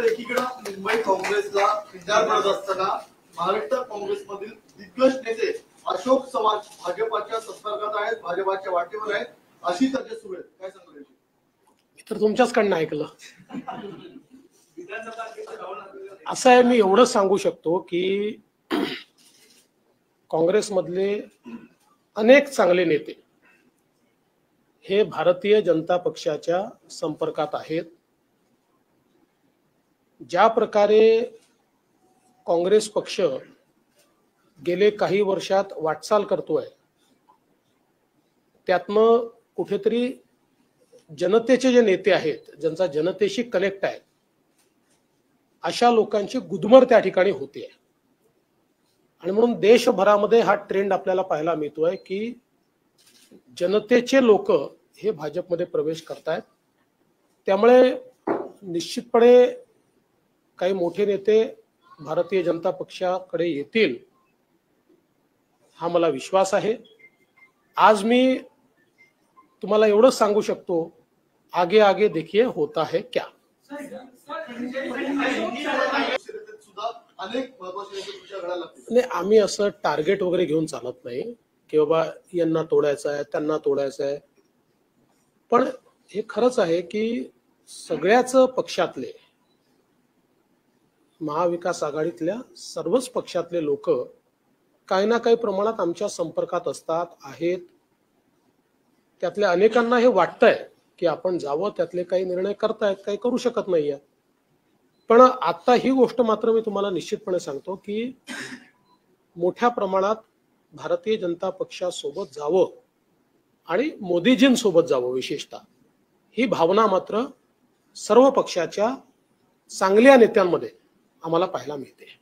एकीकडे मुंबई काँग्रेसला खिंडार पडत असताना महाराष्ट्र काँग्रेसमधील दिग्गज नेते अशोक चव्हाण भाजपाच्या संपर्कात आहेत, भाजपाच्या वाटेवर आहेत, अशी चर्चा सुरू आहे. काय सांगाल? तर तुमच्याचकडनं ऐकलं. असं आहे, मी एवढंच सांगू शकतो की काँग्रेसमधले अनेक चांगले नेते हे भारतीय जनता पक्षाच्या संपर्कात आहेत. ज्या प्रकारे काँग्रेस पक्ष गेले काही वर्षात वाटचाल करतोय त्यातनं कुठेतरी जनतेचे जे नेते आहेत, ज्यांचा जनतेशी कनेक्ट आहे, अशा लोकांची गुदमर त्या ठिकाणी होते. आणि म्हणून देशभरामध्ये हा ट्रेंड आपल्याला पाहायला मिळतोय की जनतेचे लोक हे भाजपमध्ये प्रवेश करतायत. त्यामुळे निश्चितपणे काही मोठे नेते भारतीय जनता पक्षाकडे येतील हा मला विश्वास आहे. आज मी तुम्हाला एवढंच सांगू शकतो, आगे आगे देखिए होता है क्या. नाही, आम्ही असं टार्गेट वगैरे घेऊन चालत नाही की बाबा यांना तोडायचं आहे, त्यांना तोडायचं आहे. पण हे खरंच आहे की सगळ्याच पक्षातले, महाविकास आघाडीतल्या सर्वच पक्षातले लोक काही ना काही प्रमाणात आमच्या संपर्कात असतात आहेत. त्यातल्या अनेकांना हे वाटतंय की आपण जावं, त्यातले काही निर्णय करतायत, काही करू शकत नाहीये. पण आता ही गोष्ट मात्र मी तुम्हाला निश्चितपणे सांगतो की मोठ्या प्रमाणात भारतीय जनता पक्षासोबत जावं आणि मोदीजींसोबत जावं, विशेषतः ही भावना मात्र सर्व पक्षाच्या चांगल्या नेत्यांमध्ये आम्हाला पाहायला मिळते.